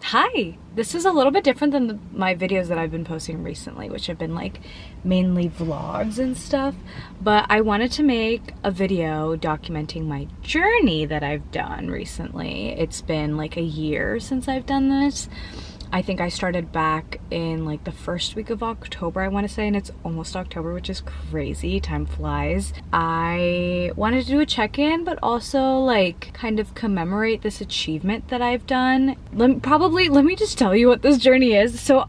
Hi! This is a little bit different than my videos that I've been posting recently, which have been like mainly vlogs and stuff, but I wanted to make a video documenting my journey that I've done recently. It's been like a year since I've done this. I think I started back in like the first week of October, I want to say, and it's almost October, which is crazy. Time flies. I wanted to do a check-in, but also like kind of commemorate this achievement that I've done. Let me just tell you what this journey is. So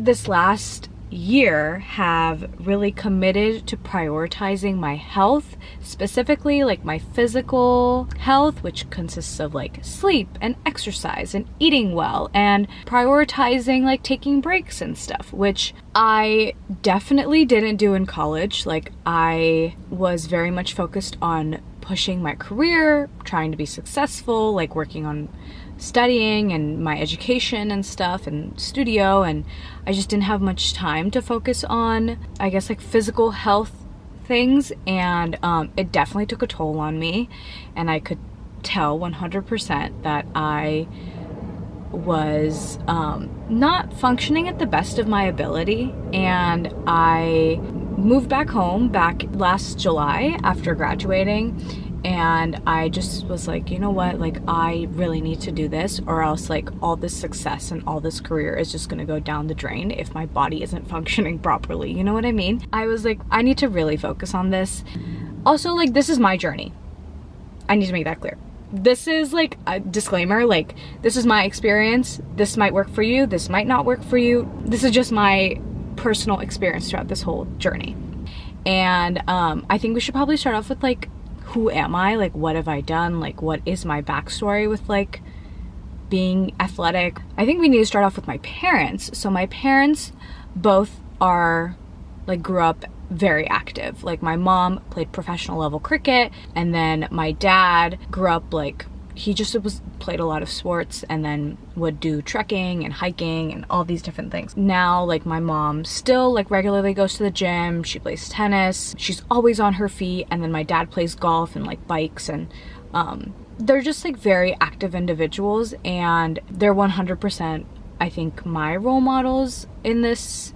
this last year have really committed to prioritizing my health, specifically like my physical health, which consists of like sleep and exercise and eating well, and prioritizing like taking breaks and stuff, which I definitely didn't do in college. Like I was very much focused on pushing my career, trying to be successful, like working on studying and my education and stuff and studio, and I just didn't have much time to focus on, I guess, like physical health things, and it definitely took a toll on me, and I could tell 100% that I was not functioning at the best of my ability. And I moved back home back last July after graduating, and I just was like, you know what, like I really need to do this, or else like all this success and all this career is just gonna go down the drain if my body isn't functioning properly, you know what I mean? I was like, I need to really focus on this. Also, like, this is my journey. I need to make that clear. This is like a disclaimer, like this is my experience. This might work for you, this might not work for you. This is just my personal experience throughout this whole journey. And I think we should probably start off with like, who am I? Like, what have I done? Like, what is my backstory with like being athletic? I think we need to start off with my parents. So my parents both are like, grew up very active. Like my mom played professional level cricket, and then my dad grew up like, he just played a lot of sports and then would do trekking and hiking and all these different things. Now, like my mom still like regularly goes to the gym, she plays tennis, she's always on her feet, and then my dad plays golf and like bikes, and they're just like very active individuals, and they're 100%, I think, my role models in this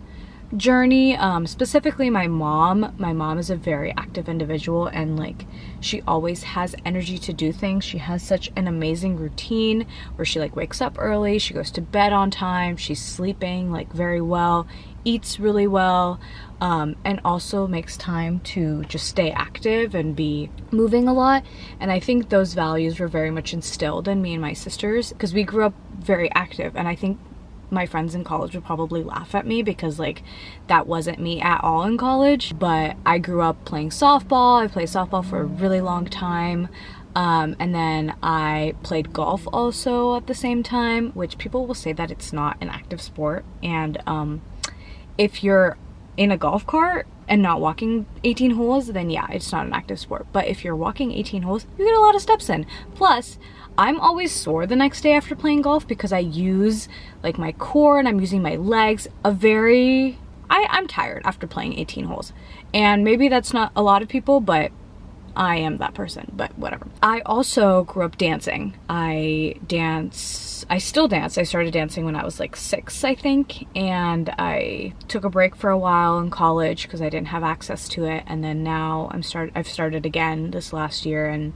journey. Specifically my mom is a very active individual, and like she always has energy to do things. She has such an amazing routine where she like wakes up early, she goes to bed on time, she's sleeping like very well, eats really well, and also makes time to just stay active and be moving a lot. And I think those values were very much instilled in me and my sisters because we grew up very active, and I think my friends in college would probably laugh at me because like that wasn't me at all in college. But I grew up playing softball. I played softball for a really long time, and then I played golf also at the same time, which people will say that it's not an active sport. And if you're in a golf cart and not walking 18 holes, then yeah, it's not an active sport. But if you're walking 18 holes, you get a lot of steps in. Plus, I'm always sore the next day after playing golf because I use like my core and I'm using my legs. I'm tired after playing 18 holes. And maybe that's not a lot of people, but I am that person, but whatever. I also grew up dancing. I still dance. I started dancing when I was like 6, I think, and I took a break for a while in college because I didn't have access to it, and then now I've started again this last year, and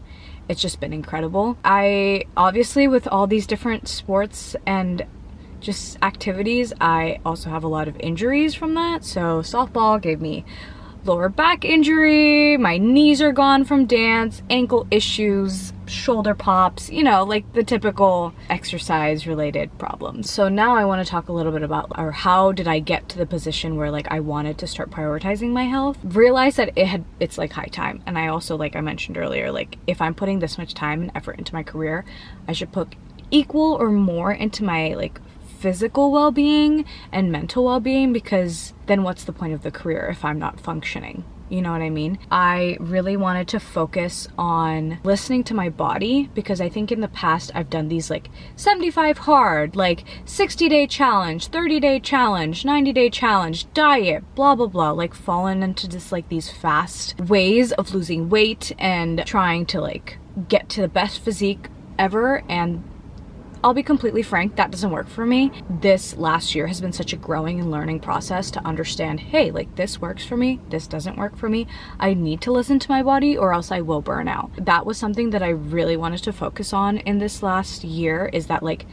it's just been incredible. I obviously, with all these different sports and just activities, I also have a lot of injuries from that. So softball gave me lower back injury, my knees are gone from dance, ankle issues, shoulder pops, you know, like the typical exercise related problems. So now I want to talk a little bit about, or how did I get to the position where like I wanted to start prioritizing my health. Realized that it's like high time. And I also, like I mentioned earlier, like if I'm putting this much time and effort into my career, I should put equal or more into my like physical well-being and mental well-being, because then what's the point of the career if I'm not functioning? You know what I mean? I really wanted to focus on listening to my body, because I think in the past I've done these like 75 hard, like 60-day challenge, 30-day challenge, 90-day challenge, diet, blah, blah, blah, like fallen into just like these fast ways of losing weight and trying to like get to the best physique ever. And I'll be completely frank, that doesn't work for me. This last year has been such a growing and learning process to understand, hey, like this works for me, this doesn't work for me. I need to listen to my body or else I will burn out. That was something that I really wanted to focus on in this last year, is that like,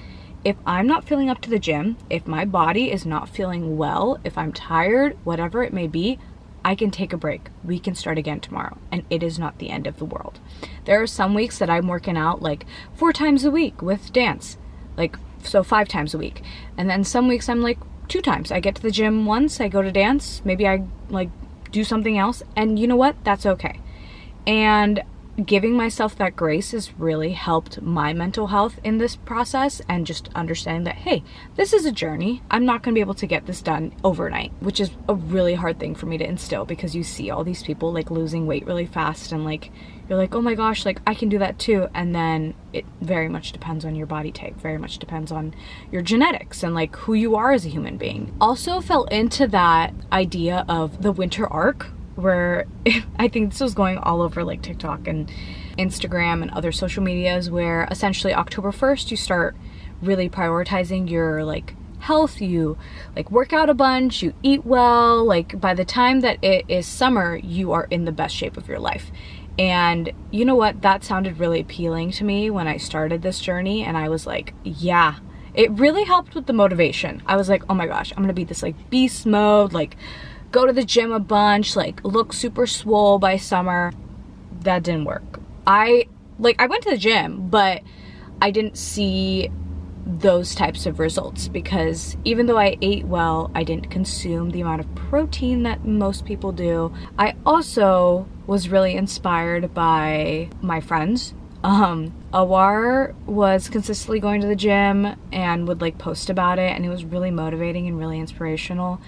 if I'm not feeling up to the gym, if my body is not feeling well, if I'm tired, whatever it may be, I can take a break. We can start again tomorrow, and it is not the end of the world. There are some weeks that I'm working out like 4 times a week with dance, like so 5 times a week. And then some weeks I'm like 2 times. I get to the gym once, I go to dance, maybe I like do something else, and you know what? That's okay. And giving myself that grace has really helped my mental health in this process, and just understanding that, hey, this is a journey. I'm not going to be able to get this done overnight, which is a really hard thing for me to instill, because you see all these people like losing weight really fast, and like you're like, oh my gosh, like I can do that too. And then it very much depends on your body type, very much depends on your genetics and like who you are as a human being. Also fell into that idea of the winter arc, where I think this was going all over like TikTok and Instagram and other social medias, where essentially October 1st you start really prioritizing your like health, you like work out a bunch, you eat well, like by the time that it is summer you are in the best shape of your life. And you know what, that sounded really appealing to me when I started this journey, and I was like, yeah, it really helped with the motivation. I was like, oh my gosh, I'm gonna be this like beast mode, like go to the gym a bunch, like look super swole by summer. That didn't work. I went to the gym, but I didn't see those types of results, because even though I ate well, I didn't consume the amount of protein that most people do. I also was really inspired by my friends. Awar was consistently going to the gym and would like post about it, and it was really motivating and really inspirational.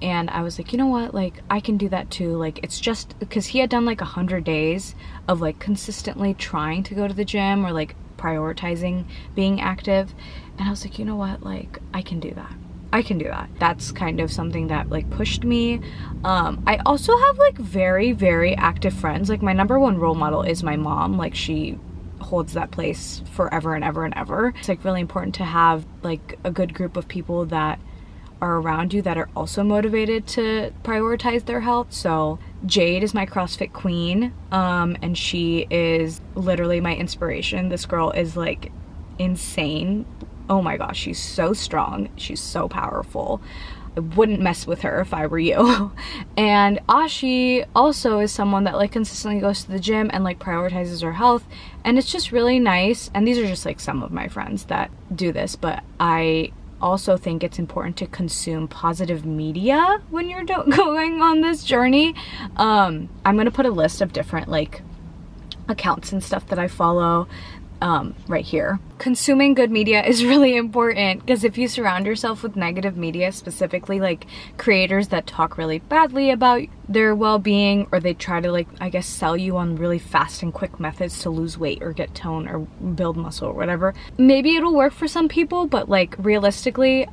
And I was like, you know what, like I can do that too. Like it's just because he had done like 100 days of like consistently trying to go to the gym or like prioritizing being active, and I was like, you know what, like I can do that. I can do that. That's kind of something that like pushed me. I also have like very, very active friends. Like my number one role model is my mom. Like she holds that place forever and ever and ever. It's like really important to have like a good group of people that are around you that are also motivated to prioritize their health. So Jade is my CrossFit queen, and she is literally my inspiration. This girl is like insane. Oh my gosh, she's so strong, she's so powerful. I wouldn't mess with her if I were you. And Ashi also is someone that like consistently goes to the gym and like prioritizes her health, and it's just really nice. And these are just like some of my friends that do this, but I also think it's important to consume positive media when you're going on this journey. I'm gonna put a list of different like accounts and stuff that I follow right here. Consuming good media is really important, because if you surround yourself with negative media, specifically like creators that talk really badly about their well-being, or they try to like, I guess, sell you on really fast and quick methods to lose weight or get tone or build muscle or whatever, maybe it'll work for some people, but like realistically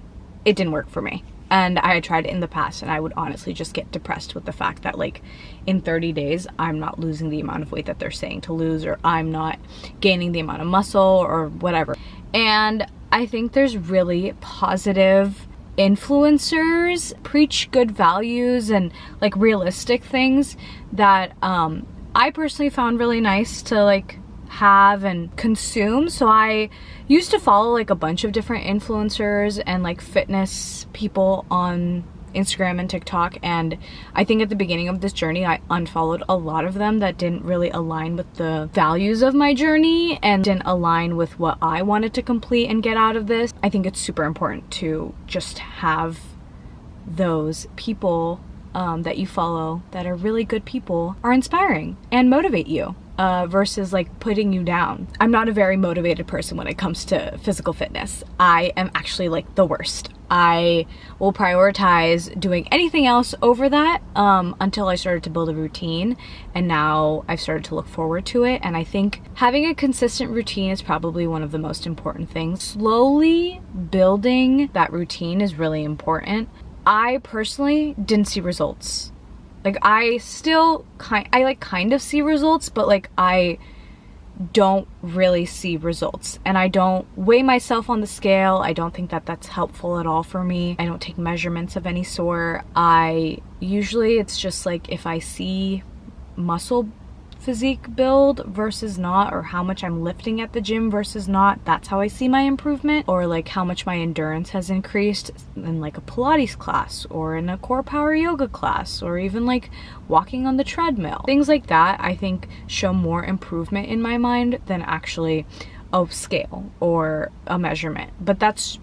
it didn't work for me. And I had tried it in the past, and I would honestly just get depressed with the fact that like in 30 days, I'm not losing the amount of weight that they're saying to lose, or I'm not gaining the amount of muscle or whatever. And I think there's really positive influencers, preach good values and like realistic things that I personally found really nice to like have and consume. So I used to follow like a bunch of different influencers and like fitness people on Instagram and TikTok, and I think at the beginning of this journey I unfollowed a lot of them that didn't really align with the values of my journey and didn't align with what I wanted to complete and get out of this. I think it's super important to just have those people that you follow that are really good people, are inspiring and motivate you. Versus like putting you down. I'm not a very motivated person when it comes to physical fitness. I am actually like the worst. I will prioritize doing anything else over that until I started to build a routine, and now I've started to look forward to it. And I think having a consistent routine is probably one of the most important things. Slowly building that routine is really important. I personally didn't see results. Like I still kind of see results, but like I don't really see results, and I don't weigh myself on the scale. I don't think that that's helpful at all for me. I don't take measurements of any sort. It's just like if I see muscle physique build versus not, or how much I'm lifting at the gym versus not, that's how I see my improvement, or like how much my endurance has increased in like a Pilates class or in a core power yoga class, or even like walking on the treadmill. Things like that I think show more improvement in my mind than actually a scale or a measurement. But that's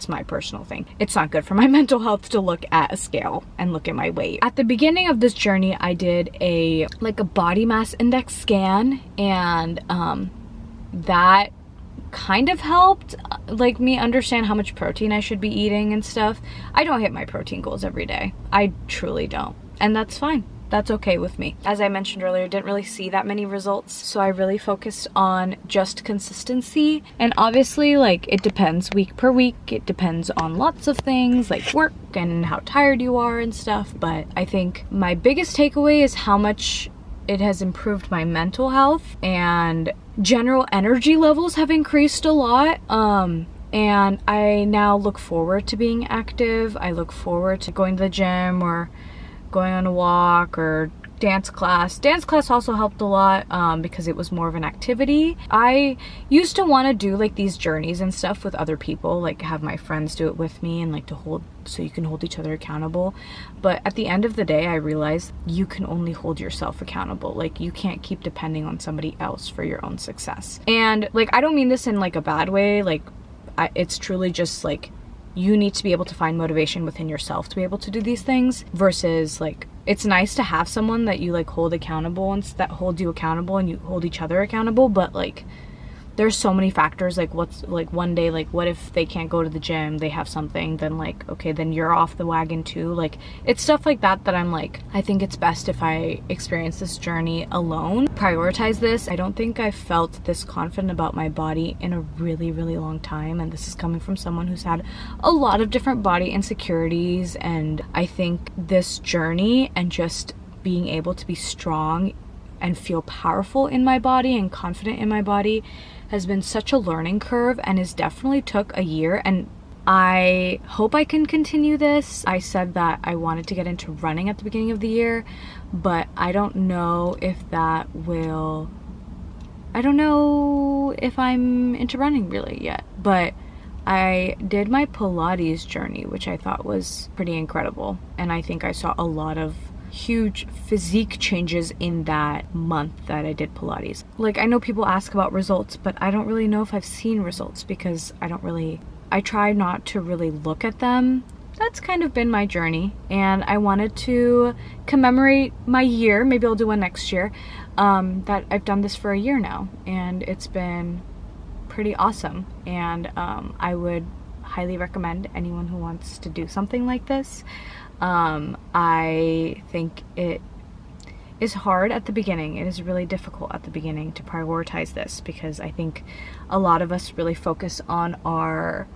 my personal thing. It's not good for my mental health to look at a scale and look at my weight. At the beginning of this journey, I did a body mass index scan, and that kind of helped like me understand how much protein I should be eating and stuff. I don't hit my protein goals every day. I truly don't. And that's fine. That's okay with me. As I mentioned earlier, didn't really see that many results, so I really focused on just consistency. And obviously, like, it depends week per week. It depends on lots of things like work and how tired you are and stuff. But I think my biggest takeaway is how much it has improved my mental health, and general energy levels have increased a lot. And I now look forward to being active. I look forward to going to the gym or going on a walk or dance class. Dance class also helped a lot because it was more of an activity. I used to want to do like these journeys and stuff with other people, like have my friends do it with me and like to hold, so you can hold each other accountable. But at the end of the day, I realized you can only hold yourself accountable. Like, you can't keep depending on somebody else for your own success. And like, I don't mean this in like a bad way. Like, it's truly just like, you need to be able to find motivation within yourself to be able to do these things, versus like, it's nice to have someone that you like hold accountable and that holds you accountable and you hold each other accountable. But like, there's so many factors. Like, what's like one day, like what if they can't go to the gym, they have something, then like, okay, then you're off the wagon too. Like, it's stuff like that that I'm like, I think it's best if I experience this journey alone, prioritize this. I don't think I've felt this confident about my body in a really, really long time, and this is coming from someone who's had a lot of different body insecurities. And I think this journey and just being able to be strong and feel powerful in my body and confident in my body has been such a learning curve, and has definitely took a year. And I hope I can continue this. I said that I wanted to get into running at the beginning of the year, but I don't know if I don't know if I'm into running really yet. But I did my Pilates journey, which I thought was pretty incredible. And I think I saw a lot of huge physique changes in that month that I did Pilates. Like, I know people ask about results, but I don't really know if I've seen results because I try not to really look at them. That's kind of been my journey, and I wanted to commemorate my year. Maybe I'll do one next year. That I've done this for a year now, and it's been pretty awesome. And I would highly recommend anyone who wants to do something like this. I think it is hard at the beginning. It is really difficult at the beginning to prioritize this, because I think a lot of us really focus on our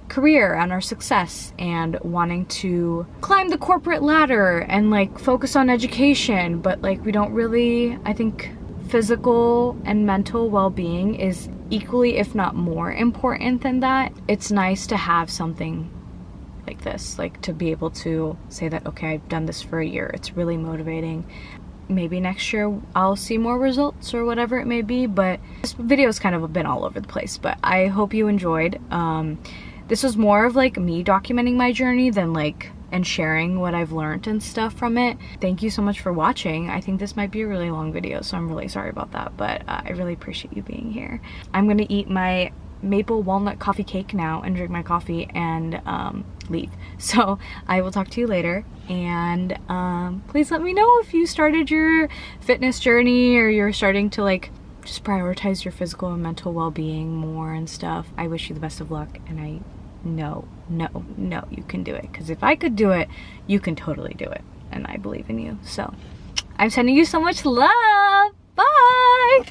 career and our success and wanting to climb the corporate ladder and like focus on education, but like we don't really, I think physical and mental well-being is equally, if not more important than that. It's nice to have something like this, like to be able to say that, okay, I've done this for a year. It's really motivating. Maybe next year I'll see more results or whatever it may be, but this video's kind of been all over the place. But I hope you enjoyed. This was more of like me documenting my journey than like, and sharing what I've learned and stuff from it. Thank you so much for watching. I think this might be a really long video, so I'm really sorry about that, but I really appreciate you being here. I'm gonna eat my maple walnut coffee cake now and drink my coffee and leave. So I will talk to you later, and please let me know if you started your fitness journey or you're starting to like just prioritize your physical and mental well-being more and stuff. I wish you the best of luck, and I know you can do it, because if I could do it, you can totally do it, and I believe in you. So I'm sending you so much love. Bye.